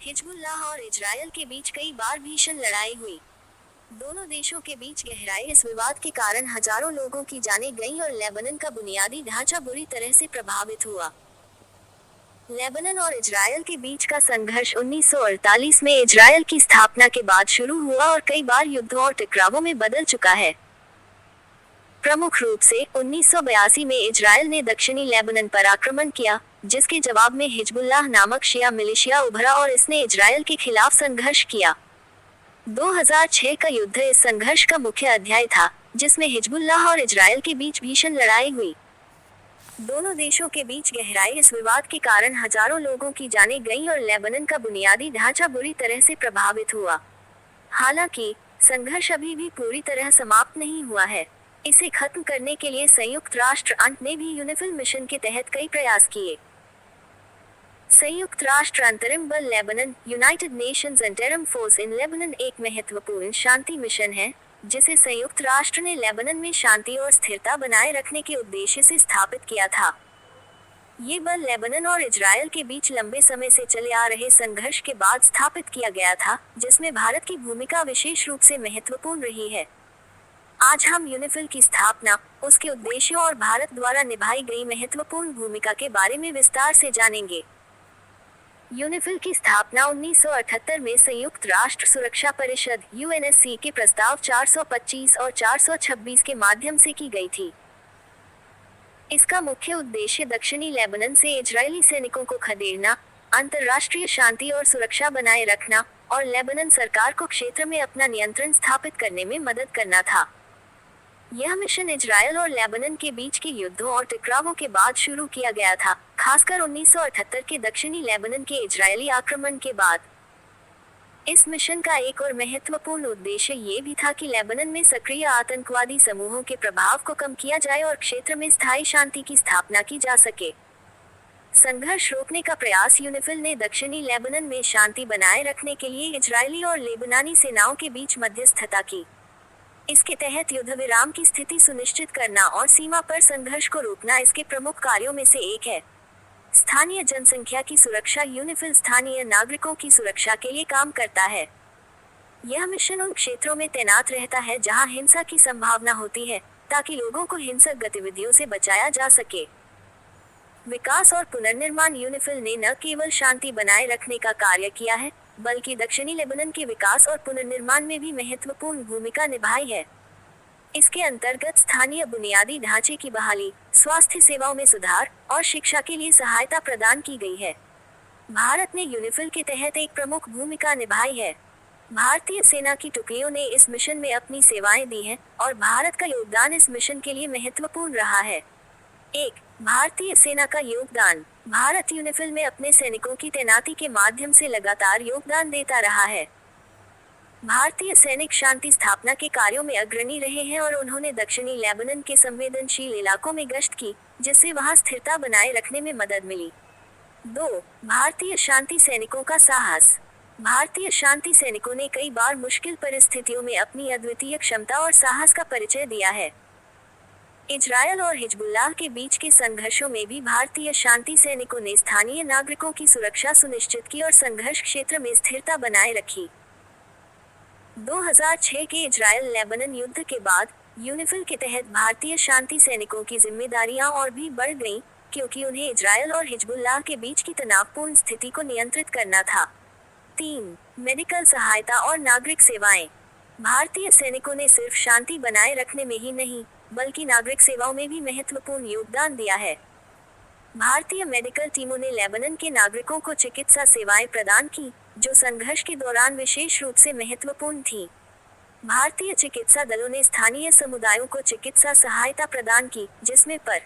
Hezbollah और Israel के बीच कई बार भीषण लड़ाई हुई। दोनों देशों के बीच गहराए इस विवाद के कारण हजारों लोगों की जानें गईं और लेबनान का बुनियादी ढांचा बुरी तरह से प्रभावित हुआ। लेबनान और इजरायल के बीच का संघर्ष 1948 में इजरायल की स्थापना के बाद शुरू हुआ और कई बार युद्धों और टकरावों में बदल चुका है। प्रमुख रूप से 1982 में इजरायल ने दक्षिणी लेबनान पर आक्रमण किया, जिसके जवाब में हिजबुल्लाह नामक शिया मिलिशिया उभरा और इसने इजरायल के खिलाफ संघर्ष किया। 2006 का युद्ध इस संघर्ष का मुख्य अध्याय था, जिसमें हिजबुल्लाह और इजरायल के बीच भीषण लड़ाई हुई। दोनों देशों के बीच गहराए इस विवाद के कारण हजारों लोगों की जानें गईं और लेबनान का बुनियादी ढांचा बुरी तरह से प्रभावित हुआ। हालांकि संघर्ष अभी भी पूरी तरह समाप्त नहीं हुआ है। इसे खत्म करने के लिए संयुक्त राष्ट्र ने भी यूनिफिल मिशन के तहत कई प्रयास किए। संयुक्त राष्ट्र अंतरिम बल Lebanon United Nations interim force in Lebanon एक महत्वपूर्ण शांति मिशन है, जिसे संयुक्त राष्ट्र ने लेबनान में शांति और स्थिरता बनाए रखने के उद्देश्य से स्थापित किया था। ये बल लेबनान और इजरायल के बीच लंबे समय से चले आ रहे संघर्ष के बाद स्थापित किया गया था, जिसमें भारत की भूमिका विशेष रूप से महत्वपूर्ण रही है। आज हम यूनिफिल की स्थापना, उसके उद्देश्यों और भारत द्वारा निभाई गई महत्वपूर्ण भूमिका के बारे में विस्तार से जानेंगे। यूनिफिल की स्थापना 1978 में संयुक्त राष्ट्र सुरक्षा परिषद (यूएनएससी) के प्रस्ताव 425 और 426 के माध्यम से की गई थी। इसका मुख्य उद्देश्य दक्षिणी लेबनान से इजरायली सैनिकों को खदेड़ना, अंतर्राष्ट्रीय शांति और सुरक्षा बनाए रखना और लेबनान सरकार को क्षेत्र में अपना नियंत्रण स्थापित करने में मदद करना था। यह मिशन इजरायल और लेबनान के बीच के युद्धों और टकरावों के बाद शुरू किया गया था, खासकर 1978 के दक्षिणी लेबनान के इजरायली आक्रमण के बाद। इस मिशन का एक और महत्वपूर्ण उद्देश्य ये भी था कि लेबनान में सक्रिय आतंकवादी समूहों के प्रभाव को कम किया जाए और क्षेत्र में स्थायी शांति की स्थापना की जा सके। संघर्ष रोकने का प्रयास यूनिफिल ने दक्षिणी लेबनान में शांति बनाए रखने के लिए इजरायली और लेबनानी सेनाओं के बीच मध्यस्थता की। इसके तहत युद्ध विराम की स्थिति सुनिश्चित करना और सीमा पर संघर्ष को रोकना इसके प्रमुख कार्यों में से एक है। स्थानीय जनसंख्या की सुरक्षा यूनिफिल स्थानीय नागरिकों की सुरक्षा के लिए काम करता है। यह मिशन उन क्षेत्रों में तैनात रहता है जहां हिंसा की संभावना होती है, ताकि लोगों को हिंसक गतिविधियों से बचाया जा सके। विकास और पुनर्निर्माण यूनिफिल ने न केवल शांति बनाए रखने का कार्य किया है, बल्कि दक्षिणी लेबनान के विकास और पुनर्निर्माण में भी महत्वपूर्ण भूमिका निभाई है। इसके अंतर्गत स्थानीय बुनियादी ढांचे की बहाली, स्वास्थ्य सेवाओं में सुधार और शिक्षा के लिए सहायता प्रदान की गई है। भारत ने यूनिफिल के तहत एक प्रमुख भूमिका निभाई है। भारतीय सेना की टुकड़ियों ने इस मिशन में अपनी सेवाएं दी हैं और भारत का योगदान इस मिशन के लिए महत्वपूर्ण रहा है। एक, भारतीय सेना का योगदान। भारत यूनिफिल में अपने सैनिकों की तैनाती के माध्यम से लगातार योगदान देता रहा है। भारतीय सैनिक शांति स्थापना के कार्यों में अग्रणी रहे हैं और उन्होंने दक्षिणी लेबनान के संवेदनशील इलाकों में गश्त की, जिससे वहां स्थिरता बनाए रखने में मदद मिली। 2, भारतीय शांति सैनिकों का साहस। भारतीय शांति सैनिकों ने कई बार मुश्किल परिस्थितियों में अपनी अद्वितीय क्षमता और साहस का परिचय दिया है। इजरायल और हिजबुल्लाह के बीच के संघर्षों में भी भारतीय शांति सैनिकों ने स्थानीय नागरिकों की सुरक्षा सुनिश्चित की और संघर्ष क्षेत्र में स्थिरता बनाए रखी। 2006 के इजरायल लेबनान युद्ध के बाद यूनिफिल के तहत भारतीय शांति सैनिकों की जिम्मेदारियां और भी बढ़ गईं, क्योंकि उन्हें इजरायल और हिजबुल्लाह के बीच की तनावपूर्ण स्थिति को नियंत्रित करना था। 3, मेडिकल सहायता और नागरिक सेवाएं। भारतीय सैनिकों ने सिर्फ शांति बनाए रखने में ही नहीं, बल्कि नागरिक सेवाओं में भी महत्वपूर्ण योगदान दिया है। भारतीय मेडिकल टीमों ने लेबनान के नागरिकों को चिकित्सा सेवाएं प्रदान की, जो संघर्ष के दौरान विशेष रूप से महत्वपूर्ण थी। भारतीय चिकित्सा दलों ने स्थानीय समुदायों को चिकित्सा सहायता प्रदान की, जिसमें पर